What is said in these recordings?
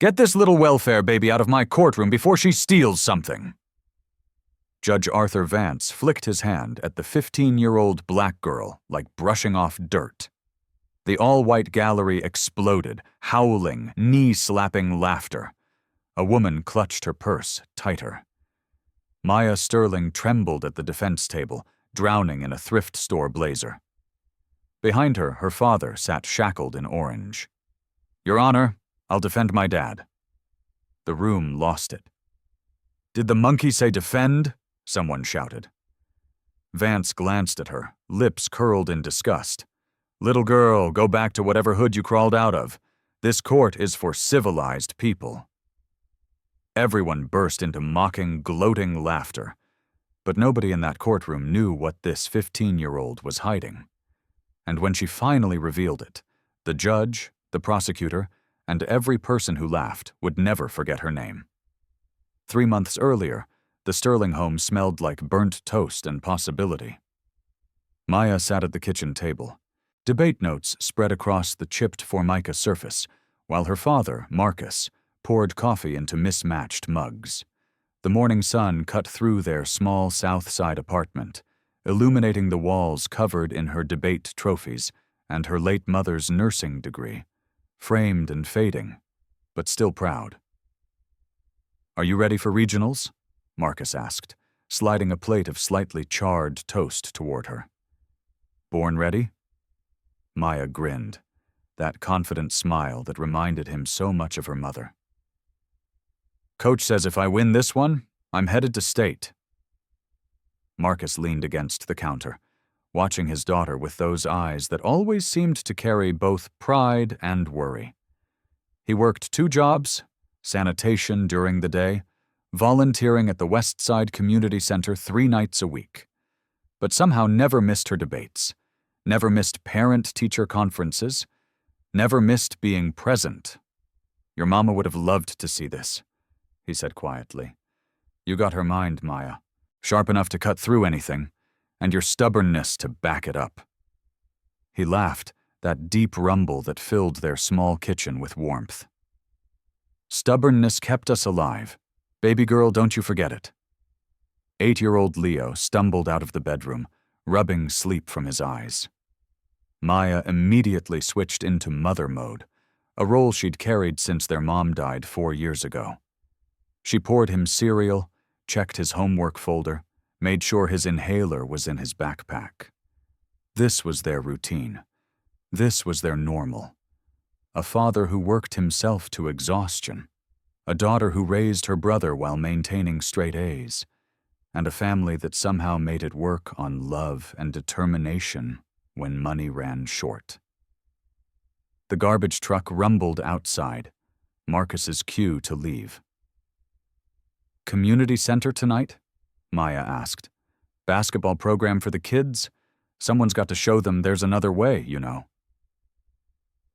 Get this little welfare baby out of my courtroom before she steals something." Judge Arthur Vance flicked his hand at the 15-year-old black girl like brushing off dirt. The all-white gallery exploded, howling, knee-slapping laughter. A woman clutched her purse tighter. Maya Sterling trembled at the defense table, drowning in a thrift store blazer. Behind her, her father sat shackled in orange. "Your Honor, I'll defend my dad." The room lost it. "Did the monkey say defend?" someone shouted. Vance glanced at her, lips curled in disgust. "Little girl, go back to whatever hood you crawled out of. This court is for civilized people." Everyone burst into mocking, gloating laughter. But nobody in that courtroom knew what this 15-year-old was hiding. And when she finally revealed it, the judge, the prosecutor, and every person who laughed would never forget her name. 3 months earlier, the Sterling home smelled like burnt toast and possibility. Maya sat at the kitchen table. Debate notes spread across the chipped formica surface, while her father, Marcus, poured coffee into mismatched mugs. The morning sun cut through their small South Side apartment, illuminating the walls covered in her debate trophies and her late mother's nursing degree, framed and fading, but still proud. "Are you ready for regionals?" Marcus asked, sliding a plate of slightly charred toast toward her. "Born ready?" Maya grinned, that confident smile that reminded him so much of her mother. "Coach says if I win this one, I'm headed to state." Marcus leaned against the counter, watching his daughter with those eyes that always seemed to carry both pride and worry. He worked 2 jobs, sanitation during the day, volunteering at the West Side Community Center 3 nights a week, but somehow never missed her debates, never missed parent-teacher conferences, never missed being present. "Your mama would have loved to see this," he said quietly. "You got her mind, Maya, sharp enough to cut through anything, and your stubbornness to back it up." He laughed, that deep rumble that filled their small kitchen with warmth. "Stubbornness kept us alive. Baby girl, don't you forget it." 8-year-old Leo stumbled out of the bedroom, rubbing sleep from his eyes. Maya immediately switched into mother mode, a role she'd carried since their mom died 4 years ago. She poured him cereal, checked his homework folder, made sure his inhaler was in his backpack. This was their routine. This was their normal. A father who worked himself to exhaustion. A daughter who raised her brother while maintaining straight A's. And a family that somehow made it work on love and determination when money ran short. The garbage truck rumbled outside, Marcus's cue to leave. "Community center tonight?" Maya asked. "Basketball program for the kids? Someone's got to show them there's another way, you know."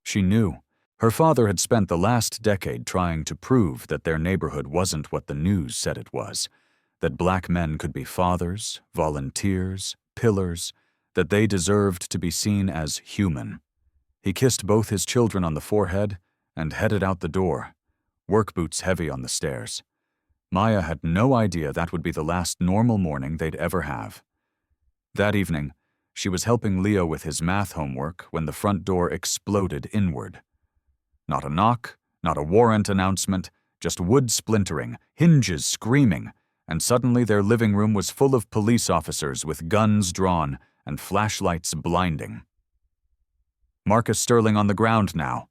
She knew. Her father had spent the last decade trying to prove that their neighborhood wasn't what the news said it was, that black men could be fathers, volunteers, pillars, that they deserved to be seen as human. He kissed both his children on the forehead and headed out the door, work boots heavy on the stairs. Maya had no idea that would be the last normal morning they'd ever have. That evening, she was helping Leo with his math homework when the front door exploded inward. Not a knock, not a warrant announcement, just wood splintering, hinges screaming, and suddenly their living room was full of police officers with guns drawn and flashlights blinding. Marcus Sterling on the ground now.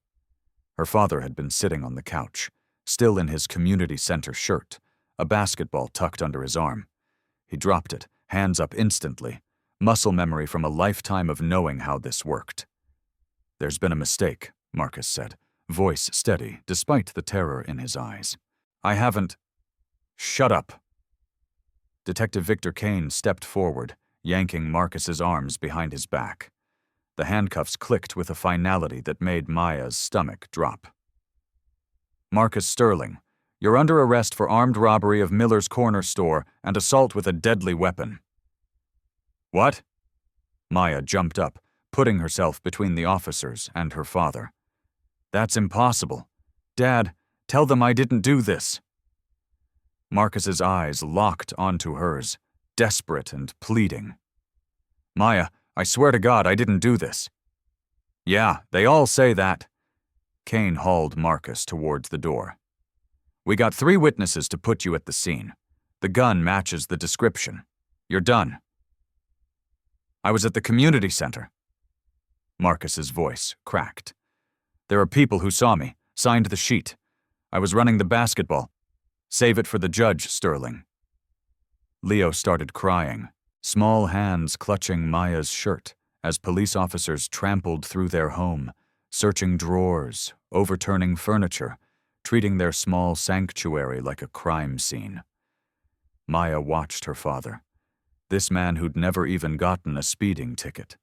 Her father had been sitting on the couch, still in his community center shirt, a basketball tucked under his arm. He dropped it, hands up instantly, muscle memory from a lifetime of knowing how this worked. "There's been a mistake," Marcus said, voice steady despite the terror in his eyes. "I haven't—" "Shut up." Detective Victor Kane stepped forward, yanking Marcus's arms behind his back. The handcuffs clicked with a finality that made Maya's stomach drop. "Marcus Sterling, you're under arrest for armed robbery of Miller's Corner store and assault with a deadly weapon." "What?" Maya jumped up, putting herself between the officers and her father. "That's impossible. Dad, Tell them I didn't do this." Marcus's eyes locked onto hers, desperate and pleading. "Maya, I swear to God I didn't do this." "Yeah, they all say that." Kane hauled Marcus towards the door. "We got 3 witnesses to put you at the scene. The gun matches the description. You're done." "I was at the community center." Marcus's voice cracked. "There are people who saw me, signed the sheet. I was running the basketball. Save it for the judge, Sterling." Leo started crying, small hands clutching Maya's shirt as police officers trampled through their home, searching drawers, overturning furniture, treating their small sanctuary like a crime scene. Maya watched her father, this man who'd never even gotten a speeding ticket,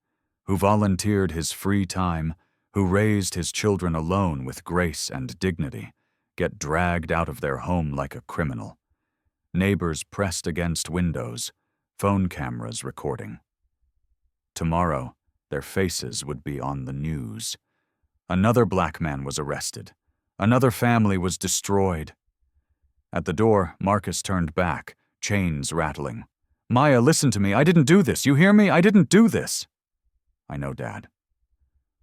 who volunteered his free time, who raised his children alone with grace and dignity, get dragged out of their home like a criminal. Neighbors pressed against windows, phone cameras recording. Tomorrow, their faces would be on the news. Another black man was arrested. Another family was destroyed. At the door, Marcus turned back, chains rattling. "Maya, listen to me. I didn't do this. You hear me? I didn't do this." "I know, Dad."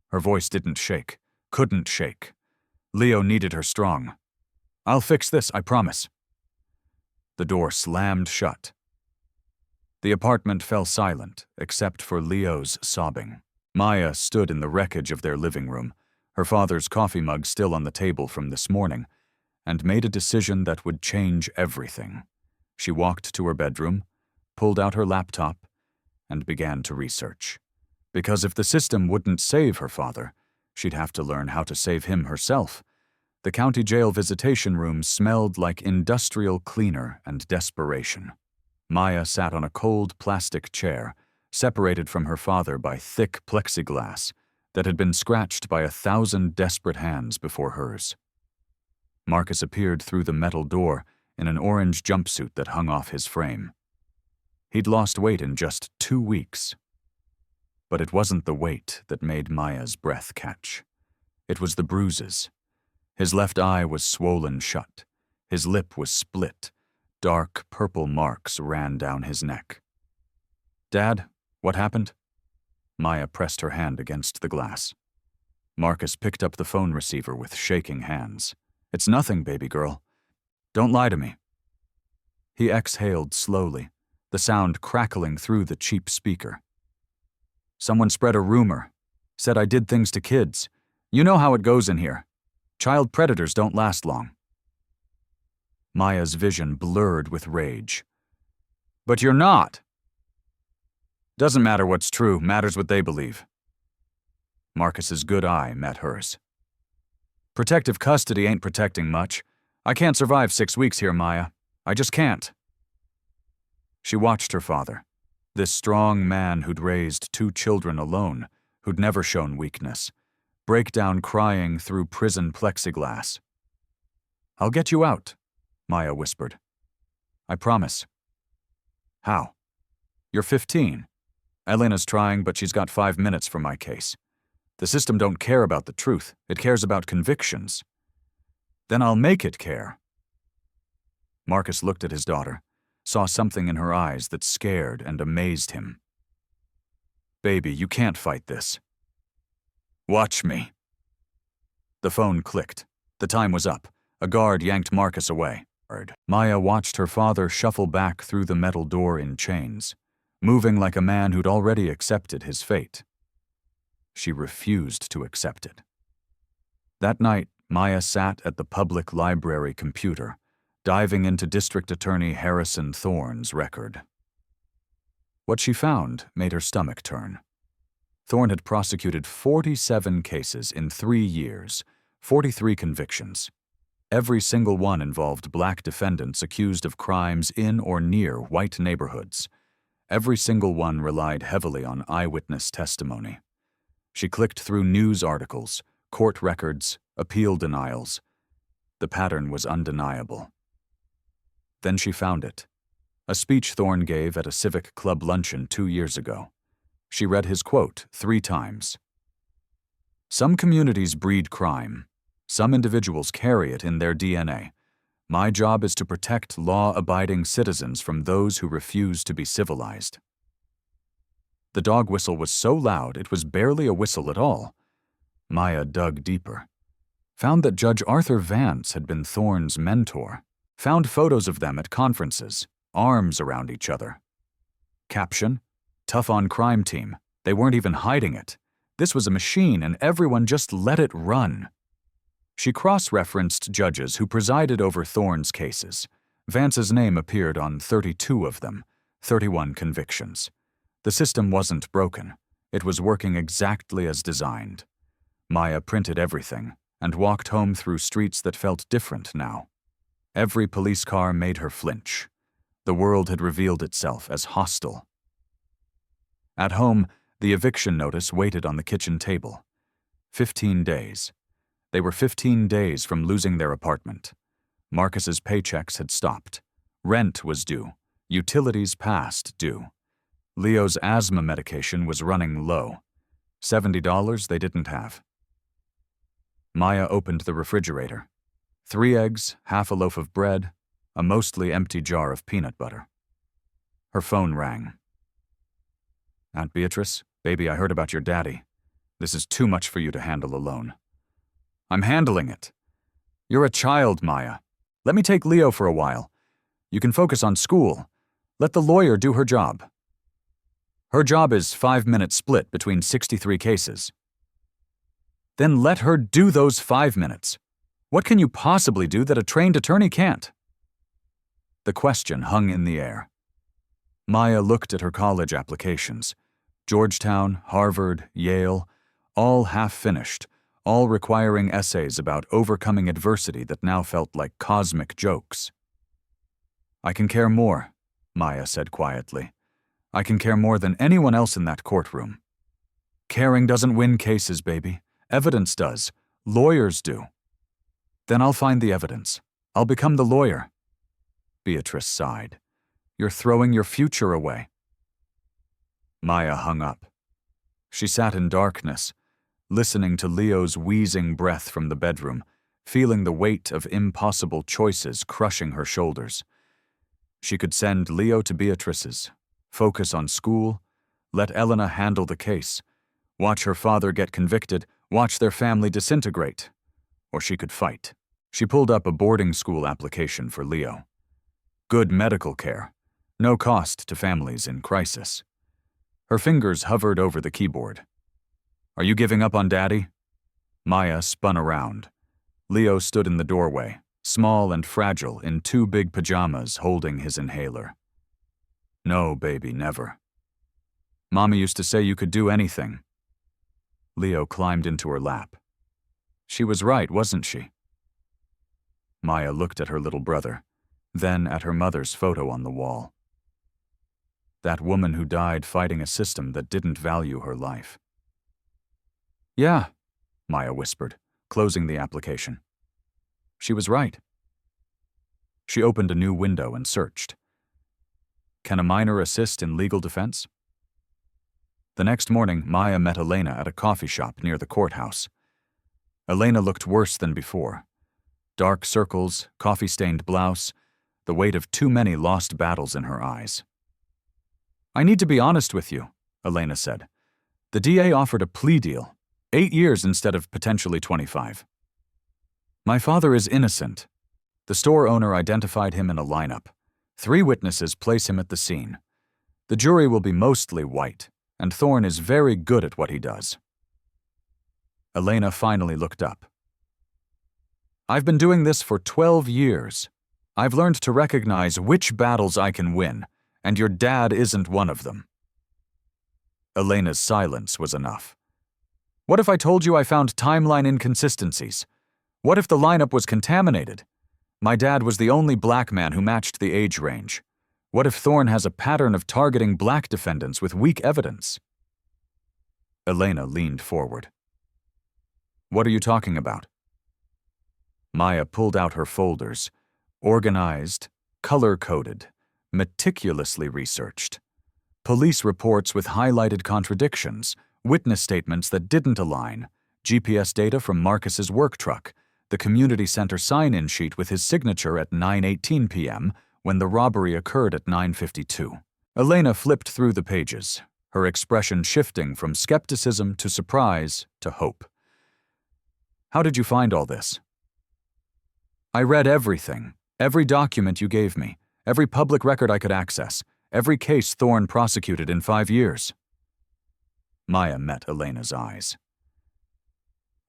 Her voice didn't shake, couldn't shake. Leo needed her strong. "I'll fix this, I promise." The door slammed shut. The apartment fell silent, except for Leo's sobbing. Maya stood in the wreckage of their living room, her father's coffee mug still on the table from this morning, and made a decision that would change everything. She walked to her bedroom, pulled out her laptop, and began to research. Because if the system wouldn't save her father, she'd have to learn how to save him herself. The county jail visitation room smelled like industrial cleaner and desperation. Maya sat on a cold plastic chair, separated from her father by thick plexiglass that had been scratched by 1,000 desperate hands before hers. Marcus appeared through the metal door in an orange jumpsuit that hung off his frame. He'd lost weight in just 2 weeks. But it wasn't the weight that made Maya's breath catch. It was the bruises. His left eye was swollen shut. His lip was split. Dark purple marks ran down his neck. "Dad, what happened?" Maya pressed her hand against the glass. Marcus picked up the phone receiver with shaking hands. "It's nothing, baby girl. Don't lie to me." He exhaled slowly, the sound crackling through the cheap speaker. "Someone spread a rumor, said I did things to kids. You know how it goes in here. Child predators don't last long." Maya's vision blurred with rage. "But you're not." "Doesn't matter what's true, matters what they believe." Marcus's good eye met hers. "Protective custody ain't protecting much. I can't survive 6 weeks here, Maya. I just can't." She watched her father, this strong man who'd raised 2 children alone, who'd never shown weakness, break down crying through prison plexiglass. "I'll get you out," Maya whispered. "I promise." "How?" "You're 15. Elena's trying, but she's got 5 minutes for my case. The system don't care about the truth. It cares about convictions." "Then I'll make it care." Marcus looked at his daughter, saw something in her eyes that scared and amazed him. "Baby, you can't fight this." "Watch me." The phone clicked. The time was up. A guard yanked Marcus away. Maya watched her father shuffle back through the metal door in chains, moving like a man who'd already accepted his fate. She refused to accept it. That night, Maya sat at the public library computer, diving into District Attorney Harrison Thorne's record. What she found made her stomach turn. Thorne had prosecuted 47 cases in 3 years, 43 convictions. Every single one involved black defendants accused of crimes in or near white neighborhoods. Every single one relied heavily on eyewitness testimony. She clicked through news articles, court records, appeal denials. The pattern was undeniable. Then she found it. A speech Thorne gave at a civic club luncheon 2 years ago. She read his quote 3 times. "Some communities breed crime. Some individuals carry it in their DNA. My job is to protect law-abiding citizens from those who refuse to be civilized. The dog whistle was so loud it was barely a whistle at all. Maya dug deeper, found that Judge Arthur Vance had been Thorne's mentor, found photos of them at conferences, arms around each other. Caption: tough on crime team. They weren't even hiding it. This was a machine and everyone just let it run. She cross-referenced judges who presided over Thorne's cases. Vance's name appeared on 32 of them, 31 convictions. The system wasn't broken. It was working exactly as designed. Maya printed everything and walked home through streets that felt different now. Every police car made her flinch. The world had revealed itself as hostile. At home, the eviction notice waited on the kitchen table. 15 days. They were 15 days from losing their apartment. Marcus's paychecks had stopped. Rent was due. Utilities past due. Leo's asthma medication was running low. $70 they didn't have. Maya opened the refrigerator. 3 eggs, half a loaf of bread, a mostly empty jar of peanut butter. Her phone rang. Aunt Beatrice, baby, I heard about your daddy. This is too much for you to handle alone. I'm handling it. You're a child, Maya. Let me take Leo for a while. You can focus on school. Let the lawyer do her job. Her job is 5-minute split between 63 cases. Then let her do those 5 minutes. What can you possibly do that a trained attorney can't? The question hung in the air. Maya looked at her college applications. Georgetown, Harvard, Yale, all half-finished, all requiring essays about overcoming adversity that now felt like cosmic jokes. I can care more, Maya said quietly. I can care more than anyone else in that courtroom. Caring doesn't win cases, baby. Evidence does. Lawyers do. Then I'll find the evidence. I'll become the lawyer. Beatrice sighed. You're throwing your future away. Maya hung up. She sat in darkness, listening to Leo's wheezing breath from the bedroom, feeling the weight of impossible choices crushing her shoulders. She could send Leo to Beatrice's, focus on school, let Elena handle the case, watch her father get convicted, watch their family disintegrate. Or she could fight. She pulled up a boarding school application for Leo. Good medical care, no cost to families in crisis. Her fingers hovered over the keyboard. Are you giving up on Daddy? Maya spun around. Leo stood in the doorway, small and fragile in 2 big pajamas holding his inhaler. No, baby, never. Mommy used to say you could do anything. Leo climbed into her lap. She was right, wasn't she? Maya looked at her little brother, then at her mother's photo on the wall. That woman who died fighting a system that didn't value her life. Yeah, Maya whispered, closing the application. She was right. She opened a new window and searched. Can a minor assist in legal defense? The next morning, Maya met Elena at a coffee shop near the courthouse. Elena looked worse than before. Dark circles, coffee-stained blouse, the weight of too many lost battles in her eyes. I need to be honest with you, Elena said. The DA offered a plea deal. 8 years instead of potentially 25. My father is innocent. The store owner identified him in a lineup. 3 witnesses place him at the scene. The jury will be mostly white, and Thorne is very good at what he does. Elena finally looked up. I've been doing this for 12 years. I've learned to recognize which battles I can win, and your dad isn't one of them. Elena's silence was enough. What if I told you I found timeline inconsistencies? What if the lineup was contaminated? My dad was the only black man who matched the age range. What if Thorne has a pattern of targeting black defendants with weak evidence? Elena leaned forward. What are you talking about? Maya pulled out her folders, organized, color-coded, meticulously researched. Police reports with highlighted contradictions, witness statements that didn't align, GPS data from Marcus's work truck, the community center sign-in sheet with his signature at 9:18 p.m. when the robbery occurred at 9:52. Elena flipped through the pages, her expression shifting from skepticism to surprise to hope. "How did you find all this?" "I read everything, every document you gave me, every public record I could access, every case Thorne prosecuted in 5 years." Maya met Elena's eyes.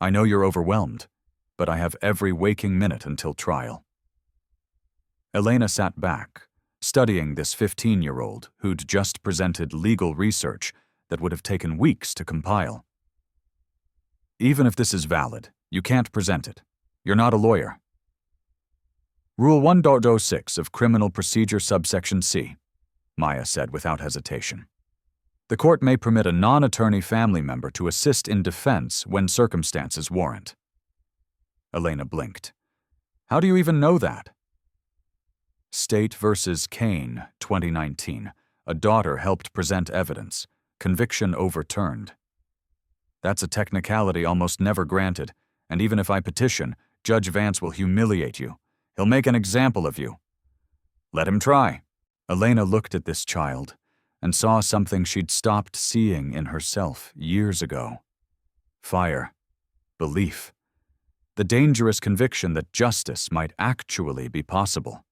"I know you're overwhelmed, but I have every waking minute until trial." Elena sat back, studying this 15-year-old who'd just presented legal research that would have taken weeks to compile. "Even if this is valid, you can't present it. You're not a lawyer." "Rule 1.06 of Criminal Procedure subsection C," Maya said without hesitation. "The court may permit a non-attorney family member to assist in defense when circumstances warrant." Elena blinked. "How do you even know that?" State v. Kane, 2019. A daughter helped present evidence. Conviction overturned. "That's a technicality almost never granted, and even if I petition, Judge Vance will humiliate you. He'll make an example of you." "Let him try." Elena looked at this child and saw something she'd stopped seeing in herself years ago. Fire. Belief. The dangerous conviction that justice might actually be possible.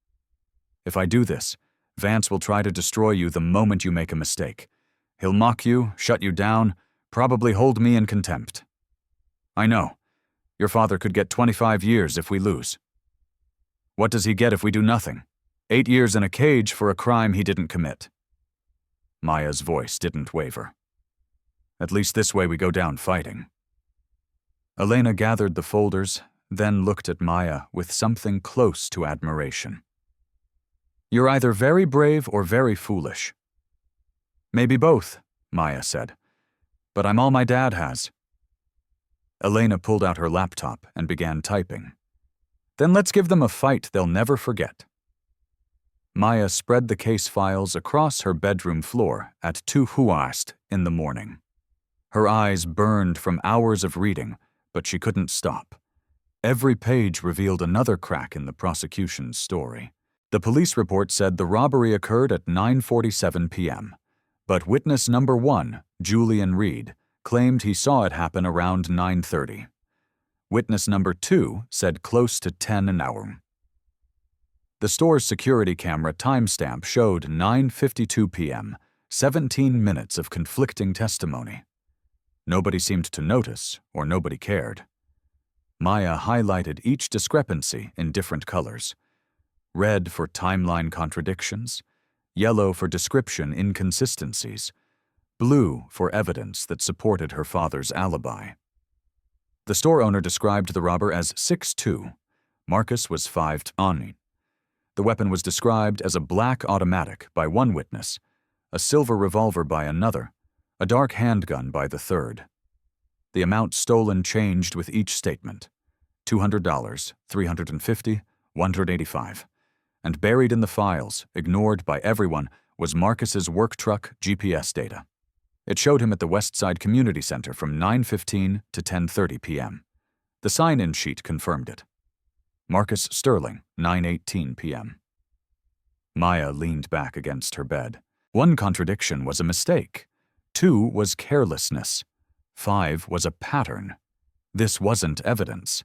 "If I do this, Vance will try to destroy you the moment you make a mistake. He'll mock you, shut you down, probably hold me in contempt. I know. Your father could get 25 years if we lose." "What does he get if we do nothing? 8 years in a cage for a crime he didn't commit." Maya's voice didn't waver. "At least this way we go down fighting." Elena gathered the folders, then looked at Maya with something close to admiration. "You're either very brave or very foolish." "Maybe both," Maya said. "But I'm all my dad has." Elena pulled out her laptop and began typing. "Then let's give them a fight they'll never forget." Maya spread the case files across her bedroom floor at 2:00 in the morning. Her eyes burned from hours of reading, but she couldn't stop. Every page revealed another crack in the prosecution's story. The police report said the robbery occurred at 9:47 p.m., but witness number 1, Julian Reed, claimed he saw it happen around 9:30. Witness number 2 said close to 10 an hour. The store's security camera timestamp showed 9:52 p.m., 17 minutes of conflicting testimony. Nobody seemed to notice, or nobody cared. Maya highlighted each discrepancy in different colors. Red for timeline contradictions, yellow for description inconsistencies, blue for evidence that supported her father's alibi. The store owner described the robber as 6'2". Marcus was 5'10". The weapon was described as a black automatic by one witness, a silver revolver by another, a dark handgun by the third. The amount stolen changed with each statement: $200, $350, $185. And buried in the files, ignored by everyone, was Marcus's work truck GPS data. It showed him at the Westside Community Center from 9:15 to 10:30 p.m. The sign-in sheet confirmed it. Marcus Sterling, 9:18 p.m. Maya leaned back against her bed. 1 contradiction was a mistake. 2 was carelessness. 5 was a pattern. This wasn't evidence.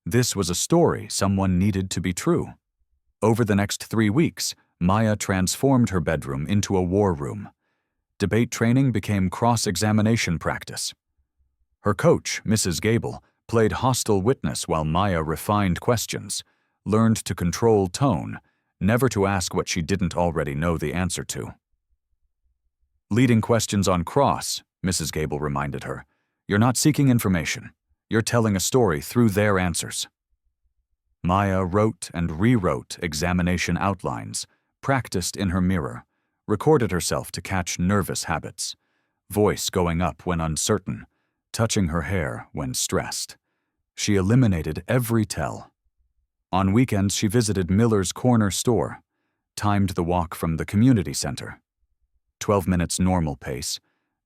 This was a story someone needed to be true. Over the next 3 weeks, Maya transformed her bedroom into a war room. Debate training became cross-examination practice. Her coach, Mrs. Gable, played hostile witness while Maya refined questions, learned to control tone, never to ask what she didn't already know the answer to. "Leading questions on cross," Mrs. Gable reminded her. "You're not seeking information. You're telling a story through their answers." Maya wrote and rewrote examination outlines, practiced in her mirror, recorded herself to catch nervous habits, voice going up when uncertain, touching her hair when stressed. She eliminated every tell. On weekends, she visited Miller's Corner store, timed the walk from the community center. 12 minutes normal pace,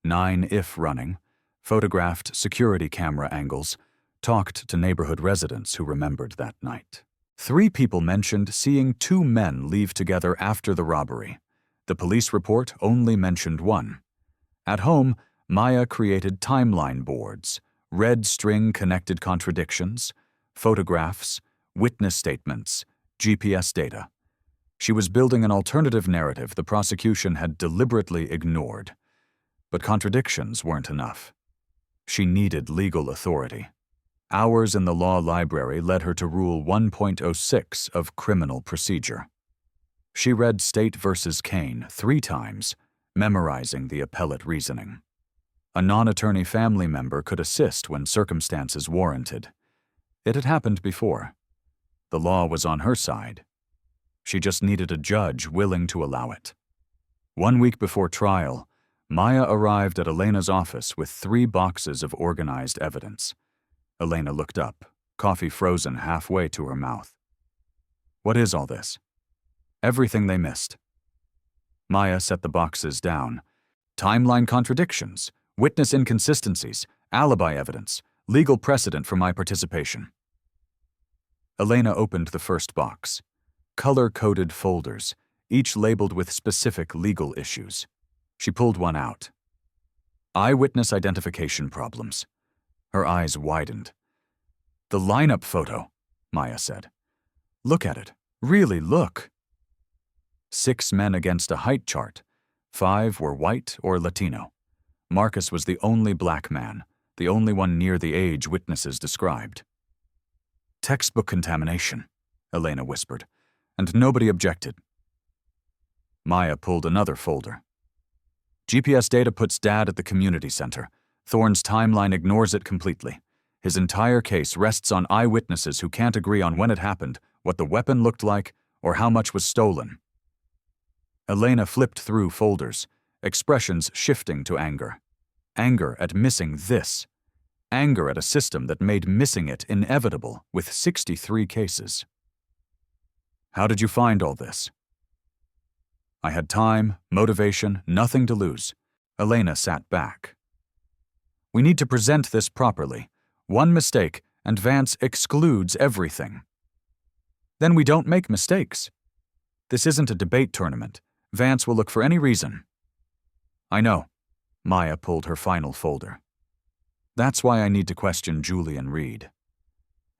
9 if running, photographed security camera angles, talked to neighborhood residents who remembered that night. 3 people mentioned seeing 2 men leave together after the robbery. The police report only mentioned 1. At home, Maya created timeline boards, red string-connected contradictions, photographs, witness statements, GPS data. She was building an alternative narrative the prosecution had deliberately ignored. But contradictions weren't enough. She needed legal authority. Hours in the law library led her to Rule 1.06 of criminal procedure. She read State v. Kane 3 times, memorizing the appellate reasoning. A non-attorney family member could assist when circumstances warranted. It had happened before. The law was on her side. She just needed a judge willing to allow it. 1 week before trial, Maya arrived at Elena's office with 3 boxes of organized evidence. Elena looked up, coffee frozen halfway to her mouth. What is all this? Everything they missed. Maya set the boxes down. Timeline contradictions, witness inconsistencies, alibi evidence, legal precedent for my participation. Elena opened the first box. Color-coded folders, each labeled with specific legal issues. She pulled one out. Eyewitness identification problems. Her eyes widened. The lineup photo, Maya said. Look at it. Really look. 6 men against a height chart. 5 were white or Latino. Marcus was the only black man, the only one near the age witnesses described. Textbook contamination, Elena whispered, and nobody objected. Maya pulled another folder. GPS data puts Dad at the community center. Thorne's timeline ignores it completely. His entire case rests on eyewitnesses who can't agree on when it happened, what the weapon looked like, or how much was stolen. Elena flipped through folders, expressions shifting to anger. Anger at missing this. Anger at a system that made missing it inevitable with 63 cases. How did you find all this? I had time, motivation, nothing to lose. Elena sat back. We need to present this properly. One mistake, and Vance excludes everything. Then we don't make mistakes. This isn't a debate tournament. Vance will look for any reason. I know. Maya pulled her final folder. That's why I need to question Julian Reed.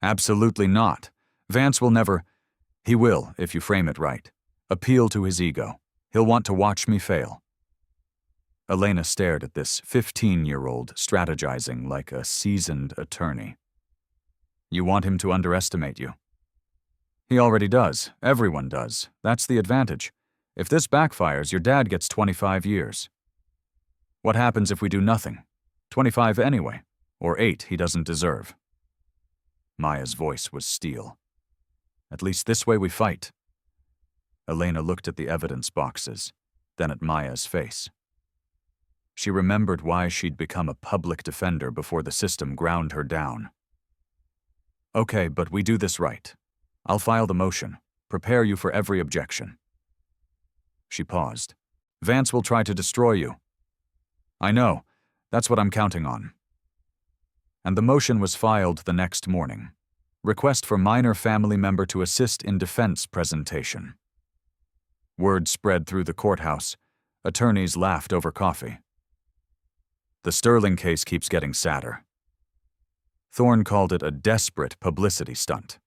Absolutely not. Vance will never... He will, if you frame it right. Appeal to his ego. He'll want to watch me fail. Elena stared at this 15-year-old strategizing like a seasoned attorney. You want him to underestimate you? He already does. Everyone does. That's the advantage. If this backfires, your dad gets 25 years. What happens if we do nothing? 25 anyway, or 8 he doesn't deserve. Maya's voice was steel. At least this way we fight. Elena looked at the evidence boxes, then at Maya's face. She remembered why she'd become a public defender before the system ground her down. Okay, but we do this right. I'll file the motion. Prepare you for every objection. She paused. Vance will try to destroy you. I know. That's what I'm counting on. And the motion was filed the next morning. Request for minor family member to assist in defense presentation. Word spread through the courthouse. Attorneys laughed over coffee. The Sterling case keeps getting sadder. Thorne called it a desperate publicity stunt.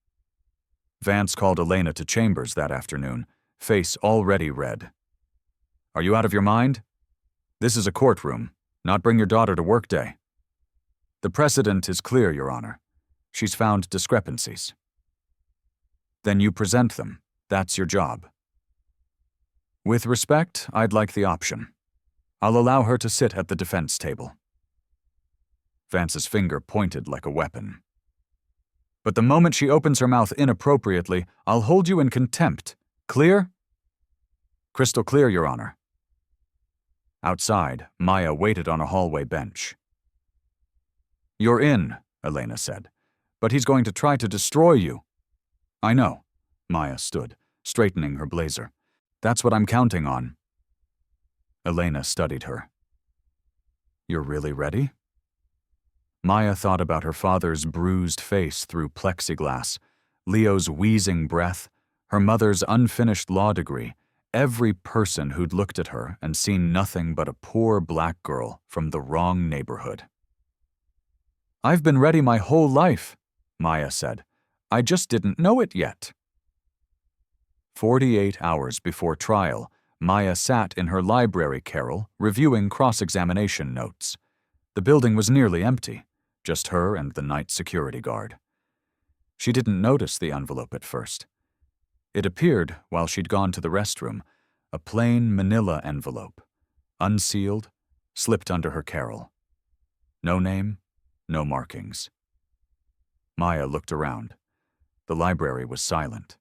Vance called Elena to chambers that afternoon, face already red. Are you out of your mind? This is a courtroom, not bring your daughter to work day. The precedent is clear, Your Honor. She's found discrepancies. Then you present them. That's your job. With respect, I'd like the option. I'll allow her to sit at the defense table. Vance's finger pointed like a weapon. But the moment she opens her mouth inappropriately, I'll hold you in contempt. Clear? Crystal clear, Your Honor. Outside, Maya waited on a hallway bench. You're in, Elena said, but he's going to try to destroy you. I know. Maya stood, straightening her blazer. That's what I'm counting on. Elena studied her. You're really ready? Maya thought about her father's bruised face through plexiglass, Leo's wheezing breath, her mother's unfinished law degree, every person who'd looked at her and seen nothing but a poor black girl from the wrong neighborhood. "I've been ready my whole life," Maya said. "I just didn't know it yet." 48 hours before trial, Maya sat in her library carrel, reviewing cross-examination notes. The building was nearly empty, just her and the night security guard. She didn't notice the envelope at first. It appeared while she'd gone to the restroom, a plain manila envelope, unsealed, slipped under her carrel. No name, no markings. Maya looked around. The library was silent.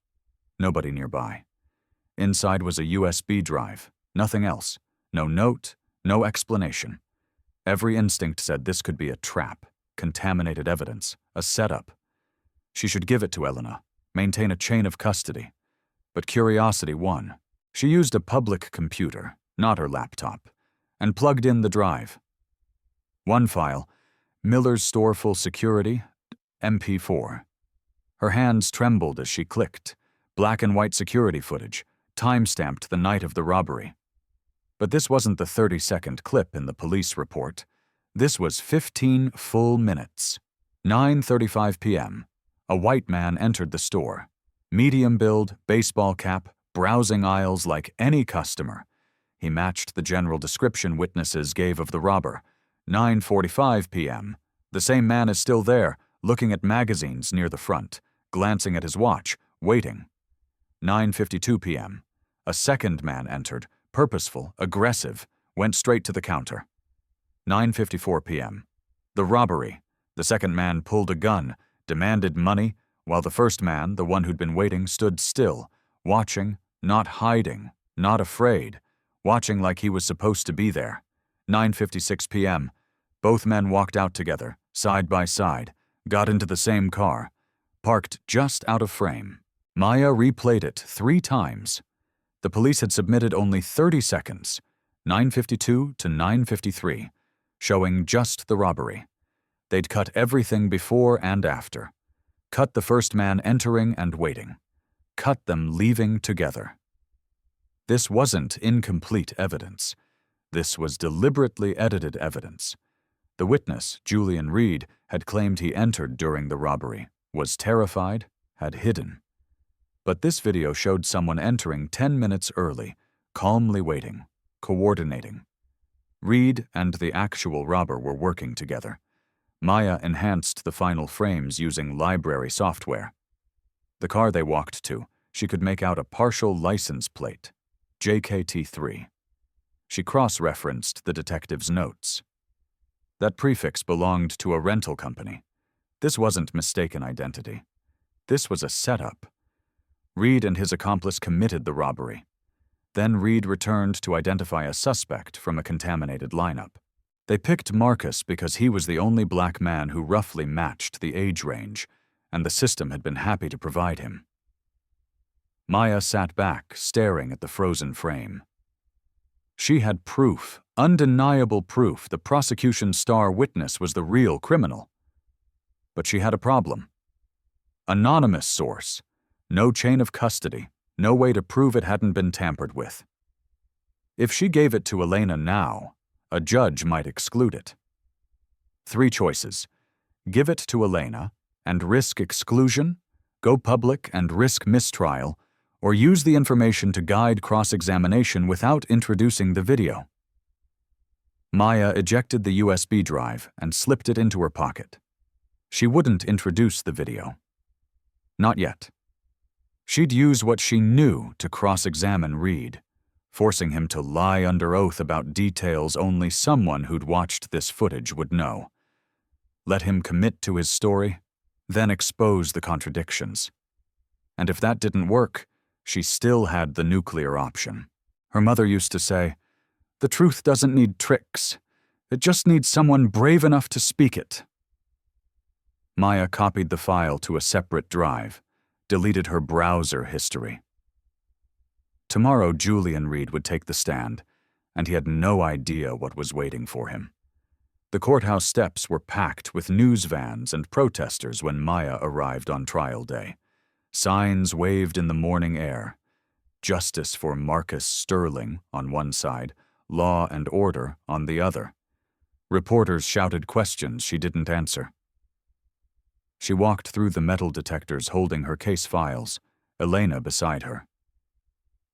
Nobody nearby. Inside was a USB drive, nothing else. No note, no explanation. Every instinct said this could be a trap, contaminated evidence, a setup. She should give it to Elena, maintain a chain of custody. But curiosity won. She used a public computer, not her laptop, and plugged in the drive. One file, Miller's Store Full Security, MP4. Her hands trembled as she clicked. Black and white security footage, time-stamped the night of the robbery. But this wasn't the 30-second clip in the police report. This was 15 full minutes. 9:35 p.m. A white man entered the store. Medium build, baseball cap, browsing aisles like any customer. He matched the general description witnesses gave of the robber. 9:45 p.m. The same man is still there, looking at magazines near the front, glancing at his watch, waiting. 9:52 p.m. A second man entered, purposeful, aggressive, went straight to the counter. 9:54 p.m. The robbery. The second man pulled a gun, demanded money, while the first man, the one who'd been waiting, stood still, watching, not hiding, not afraid, watching like he was supposed to be there. 9:56 p.m. Both men walked out together, side by side, got into the same car, parked just out of frame. Maya replayed it 3 times. The police had submitted only 30 seconds, 9:52 to 9:53, showing just the robbery. They'd cut everything before and after. Cut the first man entering and waiting. Cut them leaving together. This wasn't incomplete evidence. This was deliberately edited evidence. The witness, Julian Reed, had claimed he entered during the robbery, was terrified, had hidden. But this video showed someone entering 10 minutes early, calmly waiting, coordinating. Reed and the actual robber were working together. Maya enhanced the final frames using library software. The car they walked to, she could make out a partial license plate, JKT3. She cross-referenced the detective's notes. That prefix belonged to a rental company. This wasn't mistaken identity. This was a setup. Reed and his accomplice committed the robbery. Then Reed returned to identify a suspect from a contaminated lineup. They picked Marcus because he was the only black man who roughly matched the age range, and the system had been happy to provide him. Maya sat back, staring at the frozen frame. She had proof, undeniable proof, the prosecution's star witness was the real criminal. But she had a problem. Anonymous source. No chain of custody, no way to prove it hadn't been tampered with. If she gave it to Elena now, a judge might exclude it. 3 choices. Give it to Elena and risk exclusion, go public and risk mistrial, or use the information to guide cross-examination without introducing the video. Maya ejected the USB drive and slipped it into her pocket. She wouldn't introduce the video. Not yet. She'd use what she knew to cross-examine Reed, forcing him to lie under oath about details only someone who'd watched this footage would know. Let him commit to his story, then expose the contradictions. And if that didn't work, she still had the nuclear option. Her mother used to say, "The truth doesn't need tricks. It just needs someone brave enough to speak it." Maya copied the file to a separate drive, deleted her browser history. Tomorrow, Julian Reed would take the stand, and he had no idea what was waiting for him. The courthouse steps were packed with news vans and protesters when Maya arrived on trial day. Signs waved in the morning air. Justice for Marcus Sterling on one side, law and order on the other. Reporters shouted questions she didn't answer. She walked through the metal detectors holding her case files, Elena beside her.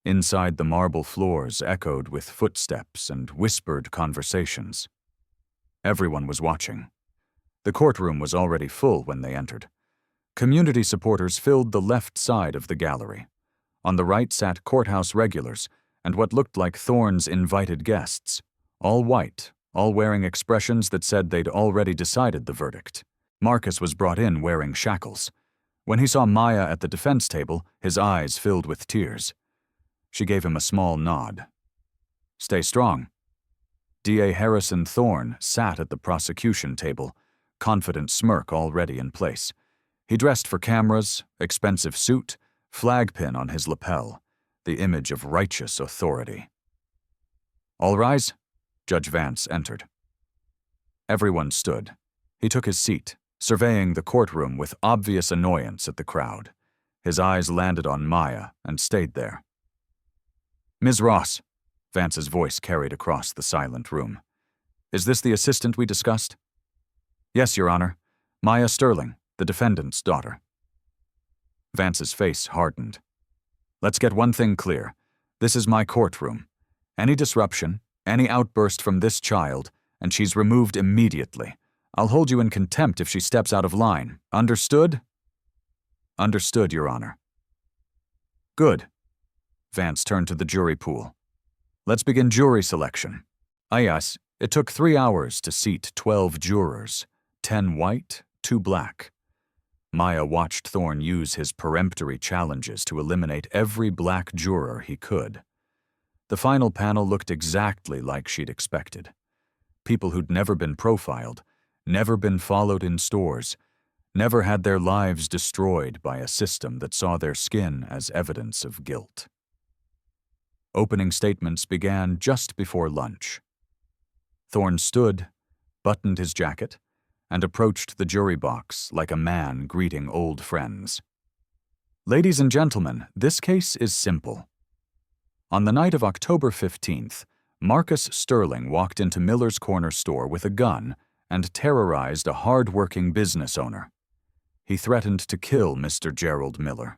Inside, the marble floors echoed with footsteps and whispered conversations. Everyone was watching. The courtroom was already full when they entered. Community supporters filled the left side of the gallery. On the right sat courthouse regulars and what looked like Thorne's invited guests, all white, all wearing expressions that said they'd already decided the verdict. Marcus was brought in wearing shackles. When he saw Maya at the defense table, his eyes filled with tears. She gave him a small nod. "Stay strong." D.A. Harrison Thorne sat at the prosecution table, confident smirk already in place. He dressed for cameras, expensive suit, flag pin on his lapel, the image of righteous authority. "All rise." Judge Vance entered. Everyone stood. He took his seat, surveying the courtroom with obvious annoyance at the crowd. His eyes landed on Maya and stayed there. "Ms. Ross," Vance's voice carried across the silent room. "Is this the assistant we discussed?" "Yes, Your Honor. Maya Sterling, the defendant's daughter." Vance's face hardened. "Let's get one thing clear. This is my courtroom. Any disruption, any outburst from this child, and she's removed immediately. I'll hold you in contempt if she steps out of line. Understood?" "Understood, Your Honor." "Good." Vance turned to the jury pool. "Let's begin jury selection." Yes, it took 3 hours to seat 12 jurors, 10 white, 2 black. Maya watched Thorne use his peremptory challenges to eliminate every black juror he could. The final panel looked exactly like she'd expected. People who'd never been profiled, never been followed in stores, never had their lives destroyed by a system that saw their skin as evidence of guilt. Opening statements began just before lunch. Thorne stood, buttoned his jacket, and approached the jury box like a man greeting old friends. "Ladies and gentlemen, this case is simple. On the night of October 15th, Marcus Sterling walked into Miller's Corner store with a gun and terrorized a hard-working business owner. He threatened to kill Mr. Gerald Miller.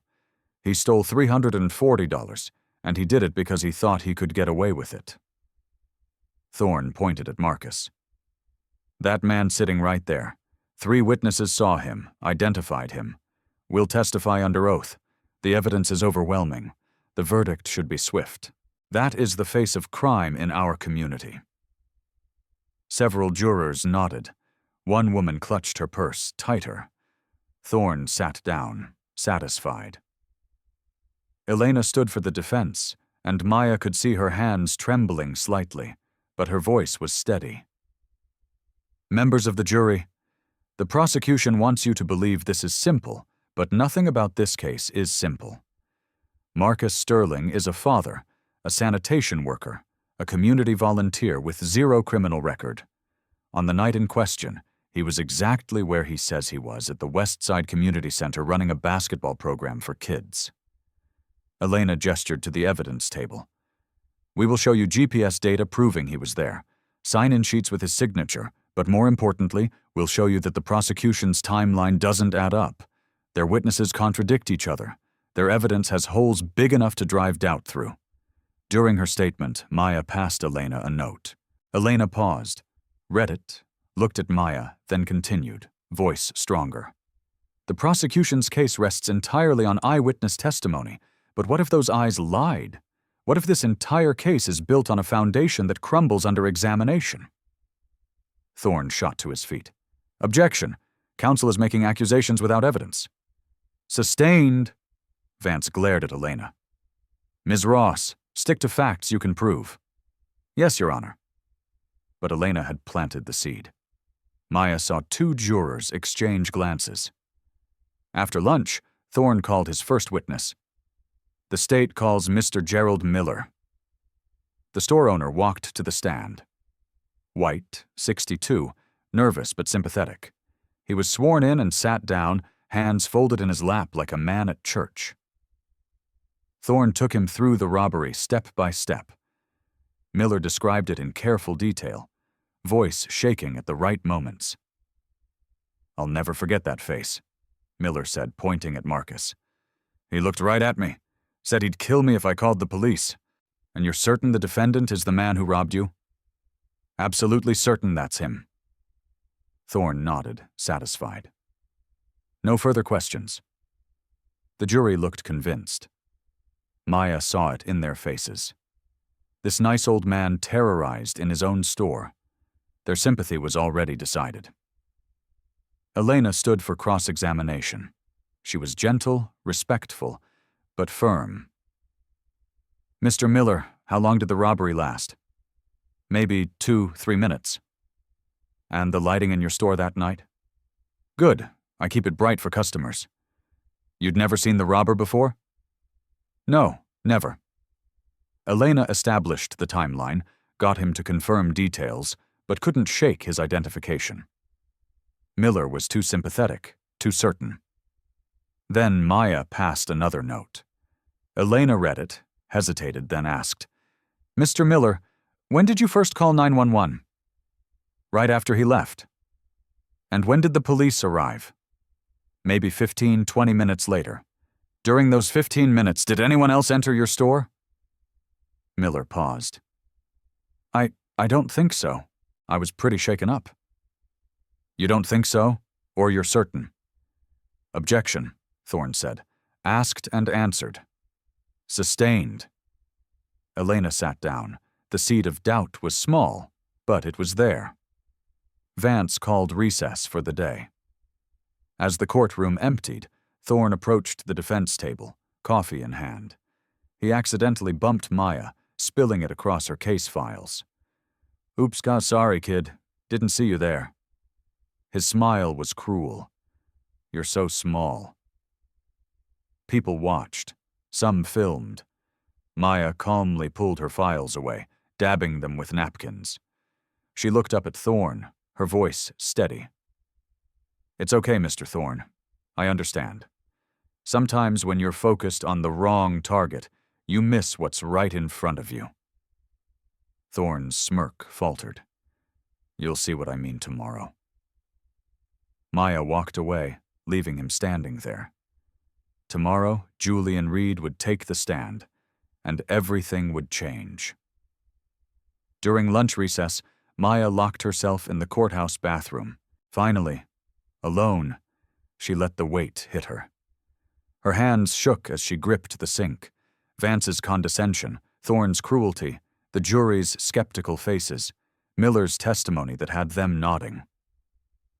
He stole $340, and he did it because he thought he could get away with it." Thorne pointed at Marcus. "That man sitting right there. 3 witnesses saw him, identified him. We'll testify under oath. The evidence is overwhelming. The verdict should be swift. That is the face of crime in our community." Several jurors nodded. One woman clutched her purse tighter. Thorne sat down, satisfied. Elena stood for the defense, and Maya could see her hands trembling slightly, but her voice was steady. "Members of the jury, the prosecution wants you to believe this is simple, but nothing about this case is simple. Marcus Sterling is a father, a sanitation worker, a community volunteer with 0 criminal record. On the night in question, he was exactly where he says he was at the West Side Community Center running a basketball program for kids." Elena gestured to the evidence table. "We will show you GPS data proving he was there, sign-in sheets with his signature, but more importantly, we'll show you that the prosecution's timeline doesn't add up. Their witnesses contradict each other. Their evidence has holes big enough to drive doubt through." During her statement, Maya passed Elena a note. Elena paused, read it, looked at Maya, then continued, voice stronger. "The prosecution's case rests entirely on eyewitness testimony. But what if those eyes lied? What if this entire case is built on a foundation that crumbles under examination?" Thorne shot to his feet. "Objection! Counsel is making accusations without evidence." "Sustained!" Vance glared at Elena. "Ms. Ross, stick to facts you can prove." "Yes, Your Honor." But Elena had planted the seed. Maya saw 2 jurors exchange glances. After lunch, Thorne called his first witness. "The state calls Mr. Gerald Miller." The store owner walked to the stand. White, 62, nervous but sympathetic. He was sworn in and sat down, hands folded in his lap like a man at church. Thorne took him through the robbery step by step. Miller described it in careful detail, voice shaking at the right moments. "I'll never forget that face," Miller said, pointing at Marcus. "He looked right at me, said he'd kill me if I called the police. And you're certain the defendant is the man who robbed you?" "Absolutely certain that's him." Thorne nodded, satisfied. "No further questions." The jury looked convinced. Maya saw it in their faces. This nice old man terrorized in his own store. Their sympathy was already decided. Elena stood for cross-examination. She was gentle, respectful, but firm. "Mr. Miller, how long did the robbery last?" "Maybe 2-3 minutes." "And the lighting in your store that night?" "Good. I keep it bright for customers." "You'd never seen the robber before?" "No, never." Elena established the timeline, got him to confirm details, but couldn't shake his identification. Miller was too sympathetic, too certain. Then Maya passed another note. Elena read it, hesitated, then asked, "Mr. Miller, when did you first call 911? "Right after he left." "And when did the police arrive?" "Maybe 15-20 minutes later." "During those 15 minutes, did anyone else enter your store?" Miller paused. I don't think so. I was pretty shaken up." "You don't think so? Or you're certain?" "Objection," Thorne said. "Asked and answered." "Sustained." Elena sat down. The seed of doubt was small, but it was there. Vance called recess for the day. As the courtroom emptied, Thorne approached the defense table, coffee in hand. He accidentally bumped Maya, spilling it across her case files. "Oops, sorry, kid. Didn't see you there." His smile was cruel. "You're so small." People watched. Some filmed. Maya calmly pulled her files away, dabbing them with napkins. She looked up at Thorne, her voice steady. "It's okay, Mr. Thorne. I understand. Sometimes when you're focused on the wrong target, you miss what's right in front of you." Thorne's smirk faltered. "You'll see what I mean tomorrow." Maya walked away, leaving him standing there. Tomorrow, Julian Reed would take the stand, and everything would change. During lunch recess, Maya locked herself in the courthouse bathroom. Finally, alone, she let the weight hit her. Her hands shook as she gripped the sink. Vance's condescension, Thorne's cruelty, the jury's skeptical faces, Miller's testimony that had them nodding.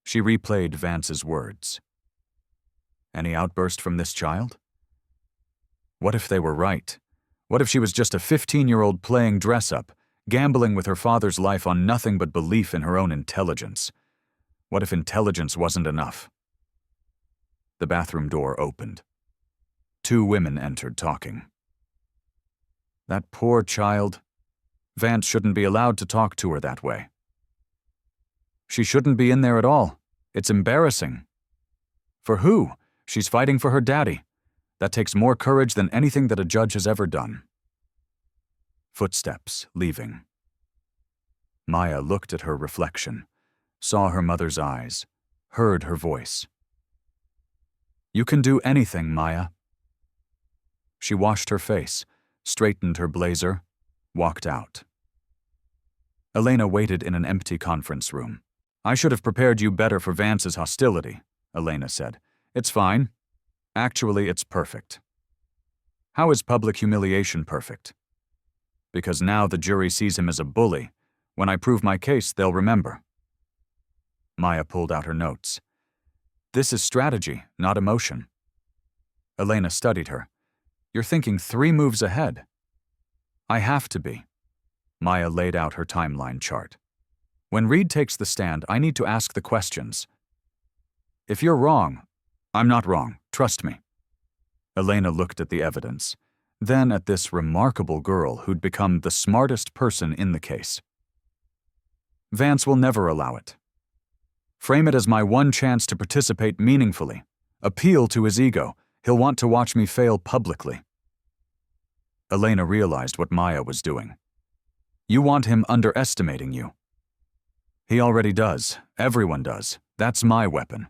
She replayed Vance's words. Any outburst from this child? What if they were right? What if she was just a 15-year-old playing dress-up, gambling with her father's life on nothing but belief in her own intelligence? What if intelligence wasn't enough? The bathroom door opened. 2 women entered talking. That poor child. Vance shouldn't be allowed to talk to her that way. She shouldn't be in there at all. It's embarrassing. For who? She's fighting for her daddy. That takes more courage than anything that a judge has ever done. Footsteps leaving. Maya looked at her reflection, saw her mother's eyes, heard her voice. You can do anything, Maya. She washed her face, straightened her blazer, walked out. Elena waited in an empty conference room. I should have prepared you better for Vance's hostility, Elena said. It's fine. Actually, it's perfect. How is public humiliation perfect? Because now the jury sees him as a bully. When I prove my case, they'll remember. Maya pulled out her notes. This is strategy, not emotion. Elena studied her. You're thinking 3 moves ahead. I have to be. Maya laid out her timeline chart. When Reed takes the stand, I need to ask the questions. If you're wrong, I'm not wrong, trust me. Elena looked at the evidence, then at this remarkable girl who'd become the smartest person in the case. Vance will never allow it. Frame it as my one chance to participate meaningfully. Appeal to his ego. He'll want to watch me fail publicly. Elena realized what Maya was doing. You want him underestimating you. He already does. Everyone does. That's my weapon.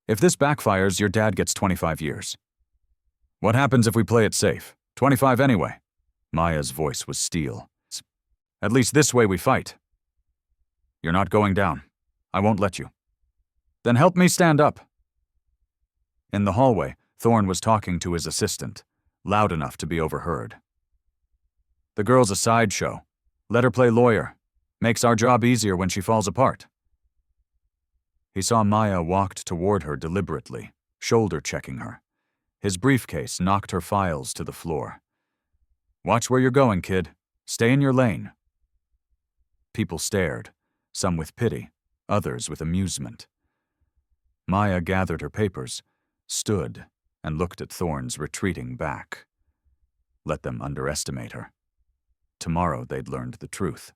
If this backfires, your dad gets 25 years. What happens if we play it safe? 25 anyway. Maya's voice was steel. At least this way we fight. You're not going down. I won't let you. Then help me stand up. In the hallway, Thorne was talking to his assistant, loud enough to be overheard. The girl's a sideshow. Let her play lawyer. Makes our job easier when she falls apart. He saw Maya walked toward her deliberately, shoulder-checking her. His briefcase knocked her files to the floor. Watch where you're going, kid. Stay in your lane. People stared, some with pity, others with amusement. Maya gathered her papers, stood, and looked at Thorne's retreating back. Let them underestimate her. Tomorrow they'd learned the truth.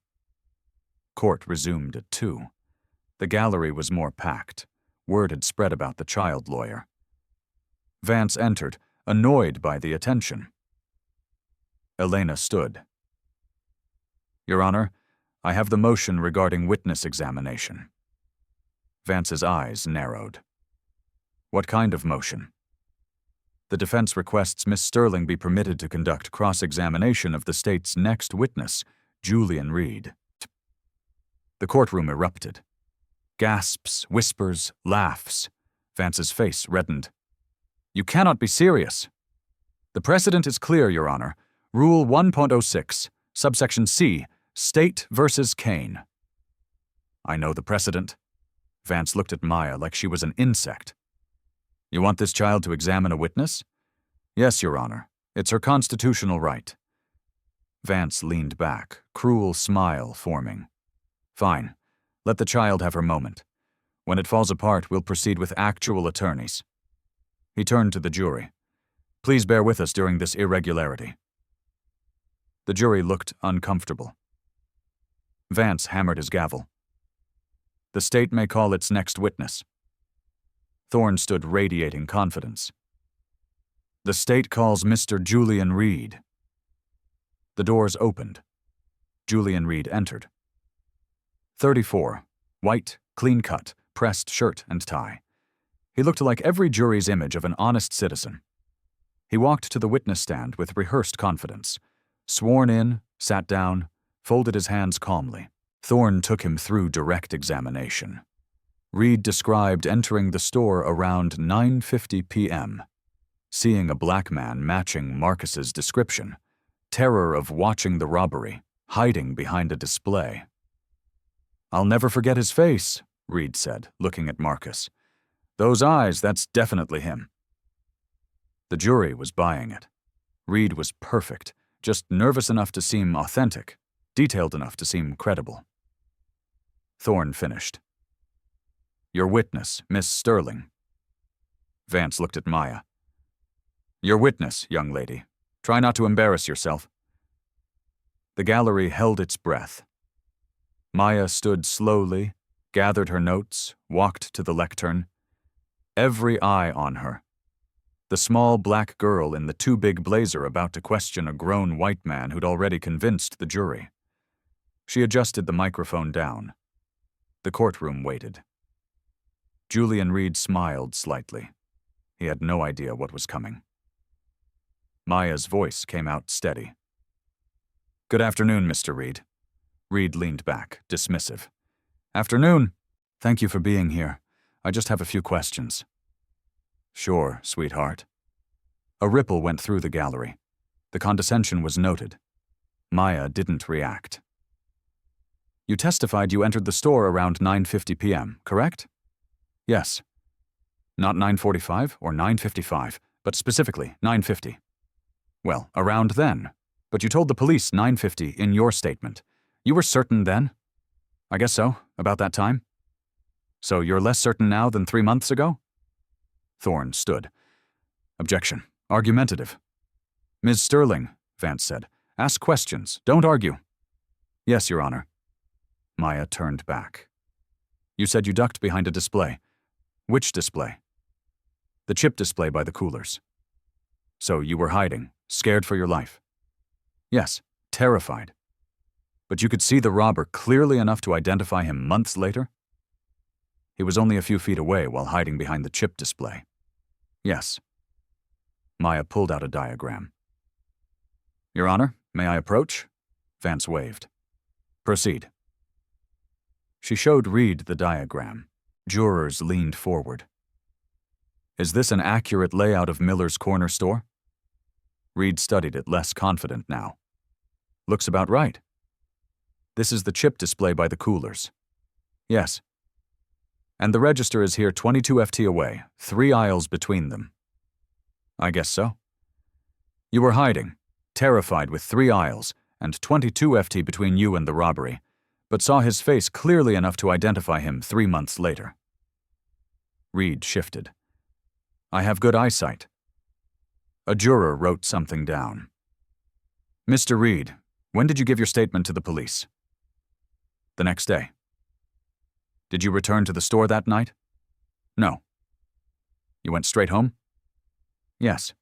Court resumed at 2. The gallery was more packed. Word had spread about the child lawyer. Vance entered, annoyed by the attention. Elena stood. Your Honor, I have the motion regarding witness examination. Vance's eyes narrowed. What kind of motion? The defense requests Miss Sterling be permitted to conduct cross-examination of the state's next witness, Julian Reed. The courtroom erupted. Gasps, whispers, laughs. Vance's face reddened. You cannot be serious. The precedent is clear, Your Honor. Rule 1.06, subsection C, State versus Kane. I know the precedent. Vance looked at Maya like she was an insect. You want this child to examine a witness? Yes, Your Honor. It's her constitutional right. Vance leaned back, cruel smile forming. Fine. Let the child have her moment. When it falls apart, we'll proceed with actual attorneys. He turned to the jury. Please bear with us during this irregularity. The jury looked uncomfortable. Vance hammered his gavel. The state may call its next witness. Thorne stood radiating confidence. The state calls Mr. Julian Reed. The doors opened. Julian Reed entered. 34, white, clean-cut, pressed shirt and tie. He looked like every jury's image of an honest citizen. He walked to the witness stand with rehearsed confidence, sworn in, sat down, folded his hands calmly. Thorne took him through direct examination. Reed described entering the store around 9:50 p.m., seeing a black man matching Marcus's description, terror of watching the robbery, hiding behind a display. I'll never forget his face, Reed said, looking at Marcus. Those eyes, that's definitely him. The jury was buying it. Reed was perfect, just nervous enough to seem authentic, detailed enough to seem credible. Thorne finished. Your witness, Miss Sterling. Vance looked at Maya. Your witness, young lady. Try not to embarrass yourself. The gallery held its breath. Maya stood slowly, gathered her notes, walked to the lectern. Every eye on her. The small black girl in the too big blazer about to question a grown white man who'd already convinced the jury. She adjusted the microphone down. The courtroom waited. Julian Reed smiled slightly. He had no idea what was coming. Maya's voice came out steady. Good afternoon, Mr. Reed. Reed leaned back, dismissive. Afternoon. Thank you for being here. I just have a few questions. Sure, sweetheart. A ripple went through the gallery. The condescension was noted. Maya didn't react. You testified you entered the store around 9:50 p.m., correct? Yes. Not 9:45 or 9:55, but specifically 9:50. Well, around then. But you told the police 9:50 in your statement. You were certain then? I guess so, about that time. So you're less certain now than 3 months ago? Thorne stood. Objection. Argumentative. Ms. Sterling, Vance said, ask questions, don't argue. Yes, Your Honor. Maya turned back. You said you ducked behind a display. Which display? The chip display by the coolers. So you were hiding, scared for your life? Yes, terrified. But you could see the robber clearly enough to identify him months later? He was only a few feet away while hiding behind the chip display. Yes. Maya pulled out a diagram. Your Honor, may I approach? Vance waved. Proceed. She showed Reed the diagram. Jurors leaned forward. Is this an accurate layout of Miller's corner store? Reed studied it, less confident now. Looks about right. This is the chip display by the coolers. Yes. And the register is here 22 FT away, 3 aisles between them. I guess so. You were hiding, terrified with 3 aisles, and 22 FT between you and the robbery, but saw his face clearly enough to identify him 3 months later. Reed shifted. I have good eyesight. A juror wrote something down. Mr. Reed, when did you give your statement to the police? The next day. Did you return to the store that night? No. You went straight home? Yes.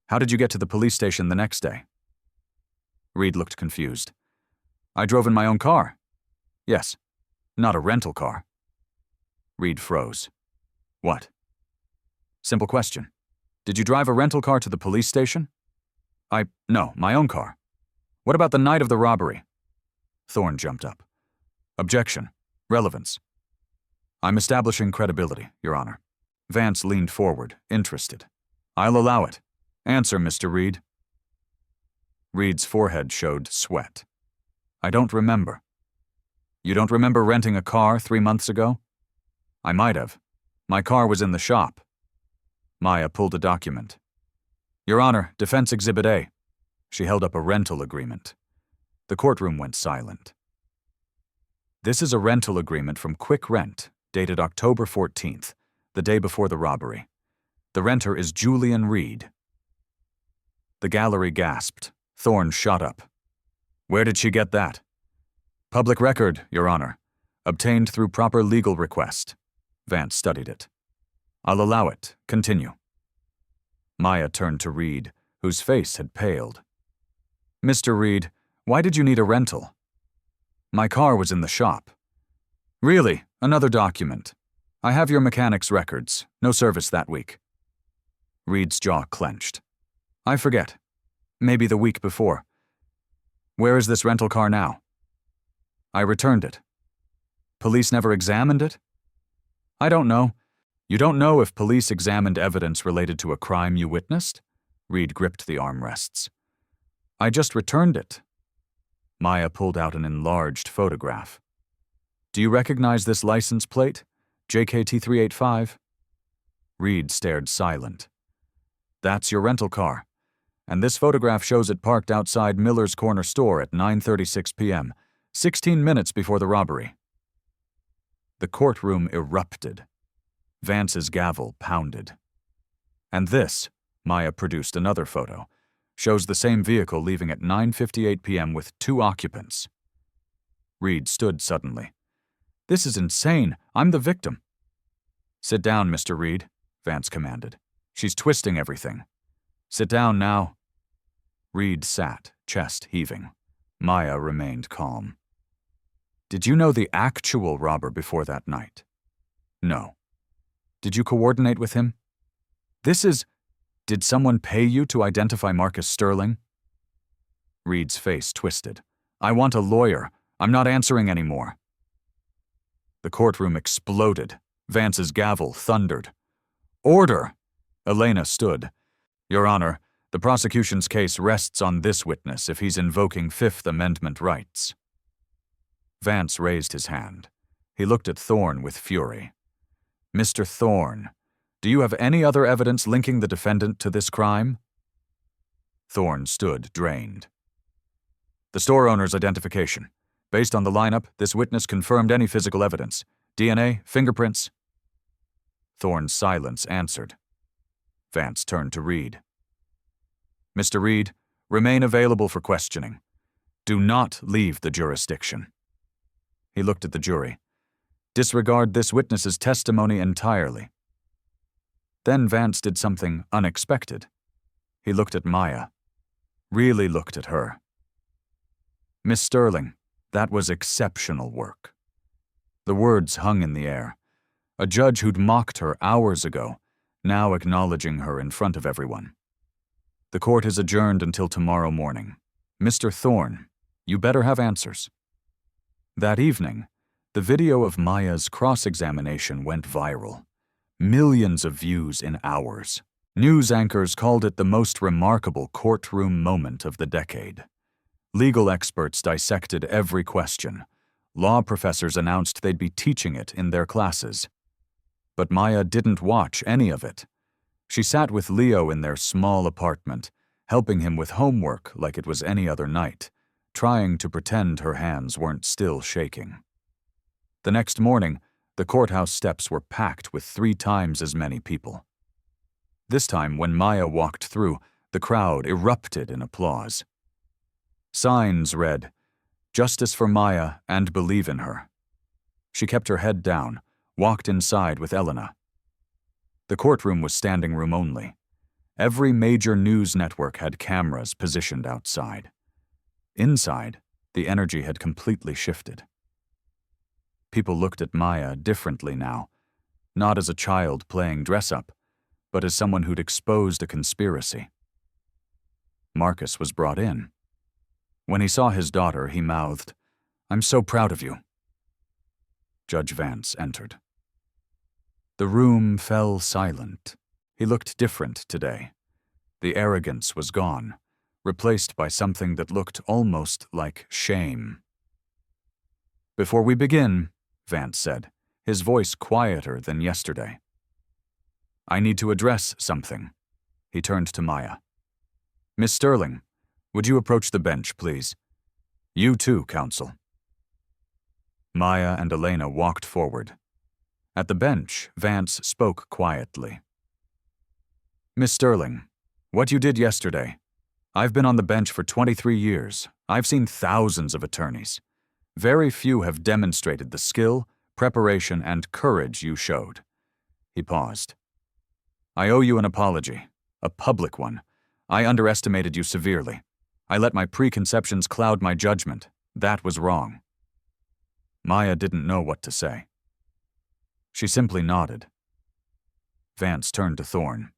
How did you get to the police station the next day? Reed looked confused. I drove in my own car. Yes. Not a rental car. Reed froze. What? Simple question. Did you drive a rental car to the police station? No, my own car. What about the night of the robbery? Thorne jumped up. Objection. Relevance. I'm establishing credibility, Your Honor. Vance leaned forward, interested. I'll allow it. Answer, Mr. Reed. Reed's forehead showed sweat. I don't remember. You don't remember renting a car 3 months ago? I might have. My car was in the shop. Maya pulled a document. Your Honor, Defense Exhibit A. She held up a rental agreement. The courtroom went silent. This is a rental agreement from Quick Rent, dated October 14th, the day before the robbery. The renter is Julian Reed. The gallery gasped. Thorne shot up. Where did she get that? Public record, Your Honor. Obtained through proper legal request. Vance studied it. I'll allow it. Continue. Maya turned to Reed, whose face had paled. Mr. Reed, why did you need a rental? My car was in the shop. Really? Another document. I have your mechanic's records. No service that week. Reed's jaw clenched. I forget. Maybe the week before. Where is this rental car now? I returned it. Police never examined it? I don't know. You don't know if police examined evidence related to a crime you witnessed? Reed gripped the armrests. I just returned it. Maya pulled out an enlarged photograph. Do you recognize this license plate? JKT385? Reed stared silent. That's your rental car. And this photograph shows it parked outside Miller's corner store at 9:36 p.m., 16 minutes before the robbery. The courtroom erupted. Vance's gavel pounded. And this, Maya produced another photo, shows the same vehicle leaving at 9:58 p.m. with 2 occupants. Reed stood suddenly. This is insane. I'm the victim. Sit down, Mr. Reed, Vance commanded. She's twisting everything. Sit down now. Reed sat, chest heaving. Maya remained calm. Did you know the actual robber before that night? No. Did you coordinate with him? Did someone pay you to identify Marcus Sterling? Reed's face twisted. I want a lawyer. I'm not answering anymore. The courtroom exploded. Vance's gavel thundered. Order! Elena stood. Your Honor, the prosecution's case rests on this witness if he's invoking Fifth Amendment rights. Vance raised his hand. He looked at Thorne with fury. Mr. Thorne, do you have any other evidence linking the defendant to this crime? Thorne stood, drained. The store owner's identification. Based on the lineup, this witness confirmed any physical evidence. DNA, fingerprints. Thorne's silence answered. Vance turned to Reed. Mr. Reed, remain available for questioning. Do not leave the jurisdiction. He looked at the jury. Disregard this witness's testimony entirely. Then Vance did something unexpected. He looked at Maya. Really looked at her. Miss Sterling, that was exceptional work. The words hung in the air. A judge who'd mocked her hours ago, now acknowledging her in front of everyone. The court is adjourned until tomorrow morning. Mr. Thorne, you better have answers. That evening, the video of Maya's cross-examination went viral. Millions of views in hours. News anchors called it the most remarkable courtroom moment of the decade. Legal experts dissected every question. Law professors announced they'd be teaching it in their classes. But Maya didn't watch any of it. She sat with Leo in their small apartment, helping him with homework like it was any other night, trying to pretend her hands weren't still shaking. The next morning, the courthouse steps were packed with 3 times as many people. This time, when Maya walked through, the crowd erupted in applause. Signs read, "Justice for Maya and believe in her." She kept her head down, walked inside with Elena. The courtroom was standing room only. Every major news network had cameras positioned outside. Inside, the energy had completely shifted. People looked at Maya differently now, not as a child playing dress-up, but as someone who'd exposed a conspiracy. Marcus was brought in. When he saw his daughter, he mouthed, "I'm so proud of you." Judge Vance entered. The room fell silent. He looked different today. The arrogance was gone, replaced by something that looked almost like shame. "Before we begin," Vance said, his voice quieter than yesterday, "I need to address something." He turned to Maya. "Miss Sterling, would you approach the bench, please? You too, counsel." Maya and Elena walked forward. At the bench, Vance spoke quietly. "Miss Sterling, what you did yesterday. I've been on the bench for 23 years. I've seen thousands of attorneys. Very few have demonstrated the skill, preparation, and courage you showed." He paused. "I owe you an apology, a public one. I underestimated you severely. I let my preconceptions cloud my judgment. That was wrong." Maya didn't know what to say. She simply nodded. Vance turned to Thorne.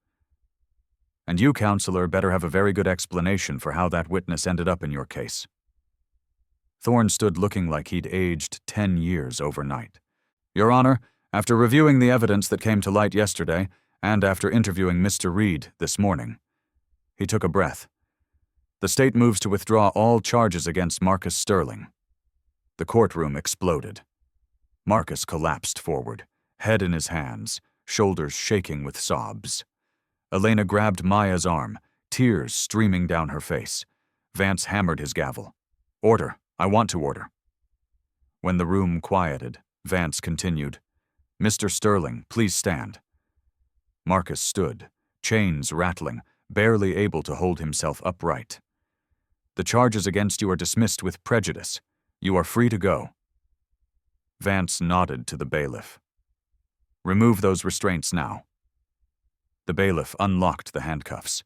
"And you, counselor, better have a very good explanation for how that witness ended up in your case." Thorne stood looking like he'd aged 10 years overnight. "Your Honor, after reviewing the evidence that came to light yesterday, and after interviewing Mr. Reed this morning," he took a breath, "the state moves to withdraw all charges against Marcus Sterling." The courtroom exploded. Marcus collapsed forward, head in his hands, shoulders shaking with sobs. Elena grabbed Maya's arm, tears streaming down her face. Vance hammered his gavel. "Order. I want to order." When the room quieted, Vance continued, "Mr. Sterling, please stand." Marcus stood, chains rattling, barely able to hold himself upright. "The charges against you are dismissed with prejudice. You are free to go." Vance nodded to the bailiff. "Remove those restraints now." The bailiff unlocked the handcuffs.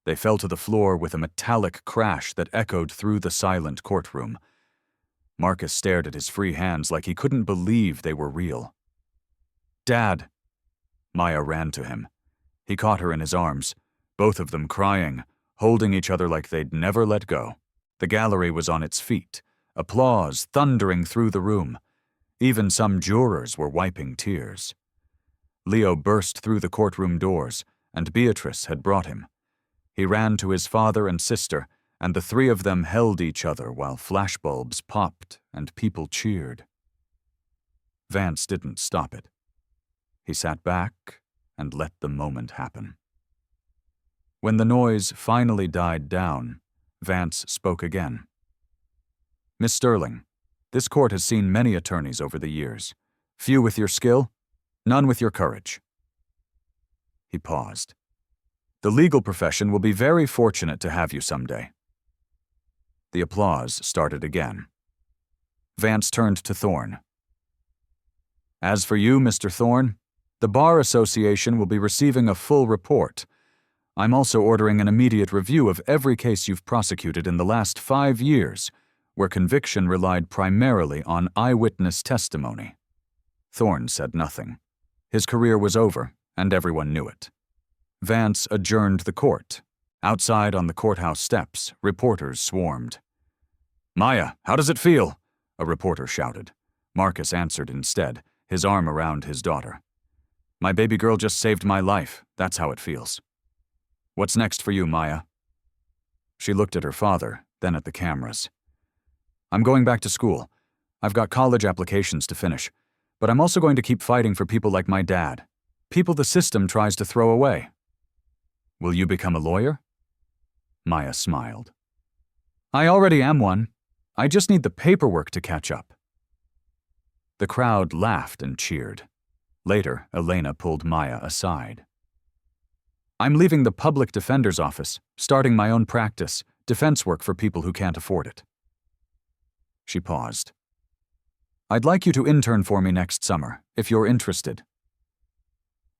They fell to the floor with a metallic crash that echoed through the silent courtroom. Marcus stared at his free hands like he couldn't believe they were real. "Dad!" Maya ran to him. He caught her in his arms, both of them crying, holding each other like they'd never let go. The gallery was on its feet, applause thundering through the room. Even some jurors were wiping tears. Leo burst through the courtroom doors, and Beatrice had brought him. He ran to his father and sister, and the 3 of them held each other while flashbulbs popped and people cheered. Vance didn't stop it. He sat back and let the moment happen. When the noise finally died down, Vance spoke again. "Miss Sterling, this court has seen many attorneys over the years. Few with your skill, none with your courage." He paused. "The legal profession will be very fortunate to have you someday." The applause started again. Vance turned to Thorne. As for you, Mr. Thorne, the Bar Association will be receiving a full report. I'm also ordering an immediate review of every case you've prosecuted in the last 5 years, where conviction relied primarily on eyewitness testimony. Thorne said nothing. His career was over, and everyone knew it. Vance adjourned the court. Outside on the courthouse steps, reporters swarmed. "Maya, how does it feel?" a reporter shouted. Marcus answered instead, his arm around his daughter. "My baby girl just saved my life. That's how it feels." "What's next for you, Maya?" She looked at her father, then at the cameras. "I'm going back to school. I've got college applications to finish, but I'm also going to keep fighting for people like my dad, people the system tries to throw away." "Will you become a lawyer?" Maya smiled. "I already am one. I just need the paperwork to catch up." The crowd laughed and cheered. Later, Elena pulled Maya aside. "I'm leaving the public defender's office, starting my own practice, defense work for people who can't afford it." She paused. "I'd like you to intern for me next summer, if you're interested."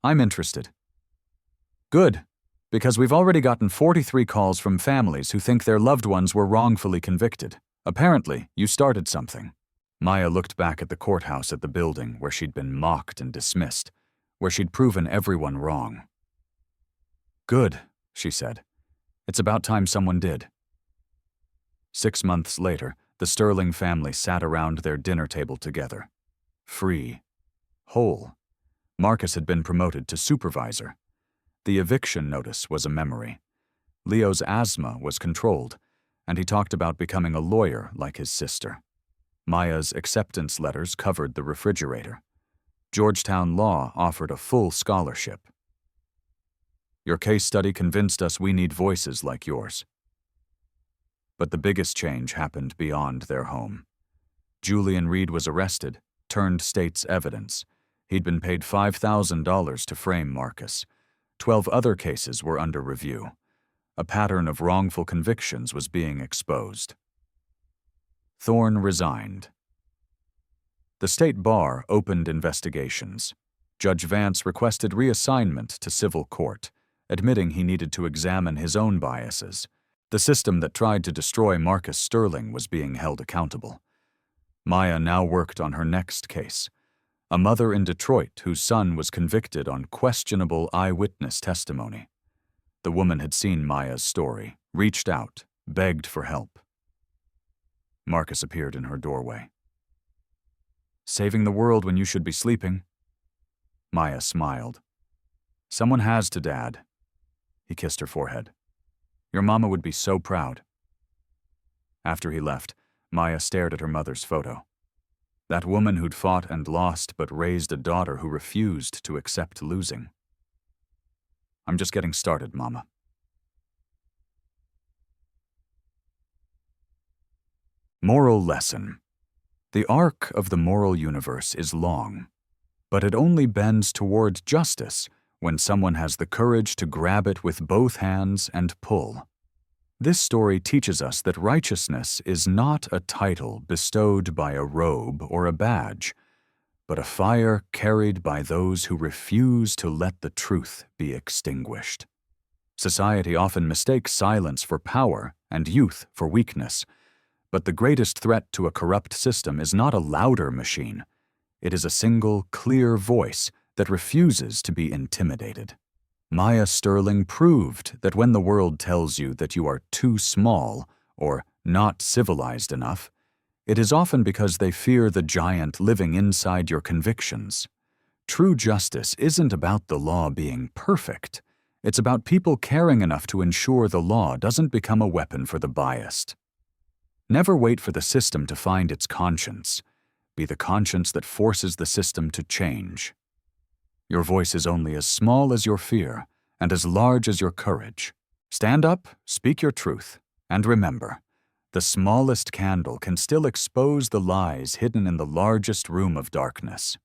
"I'm interested." "Good, because we've already gotten 43 calls from families who think their loved ones were wrongfully convicted. Apparently, you started something." Maya looked back at the courthouse at the building where she'd been mocked and dismissed, where she'd proven everyone wrong. "Good," she said. "It's about time someone did." 6 months later, the Sterling family sat around their dinner table together. Free. Whole. Marcus had been promoted to supervisor. The eviction notice was a memory. Leo's asthma was controlled, and he talked about becoming a lawyer like his sister. Maya's acceptance letters covered the refrigerator. Georgetown Law offered a full scholarship. "Your case study convinced us we need voices like yours." But the biggest change happened beyond their home. Julian Reed was arrested, turned state's evidence. He'd been paid $5,000 to frame Marcus. 12 other cases were under review. A pattern of wrongful convictions was being exposed. Thorne resigned. The state bar opened investigations. Judge Vance requested reassignment to civil court, admitting he needed to examine his own biases. The system that tried to destroy Marcus Sterling was being held accountable. Maya now worked on her next case, a mother in Detroit whose son was convicted on questionable eyewitness testimony. The woman had seen Maya's story, reached out, begged for help. Marcus appeared in her doorway. "Saving the world when you should be sleeping." Maya smiled. "Someone has to, Dad." He kissed her forehead. "Your mama would be so proud." After he left, Maya stared at her mother's photo. That woman who'd fought and lost but raised a daughter who refused to accept losing. "I'm just getting started, Mama." Moral lesson. The arc of the moral universe is long, but it only bends toward justice when someone has the courage to grab it with both hands and pull. This story teaches us that righteousness is not a title bestowed by a robe or a badge, but a fire carried by those who refuse to let the truth be extinguished. Society often mistakes silence for power and youth for weakness, but the greatest threat to a corrupt system is not a louder machine. It is a single, clear voice that refuses to be intimidated. Maya Sterling proved that when the world tells you that you are too small or not civilized enough, it is often because they fear the giant living inside your convictions. True justice isn't about the law being perfect. It's about people caring enough to ensure the law doesn't become a weapon for the biased. Never wait for the system to find its conscience. Be the conscience that forces the system to change. Your voice is only as small as your fear and as large as your courage. Stand up, speak your truth, and remember, the smallest candle can still expose the lies hidden in the largest room of darkness.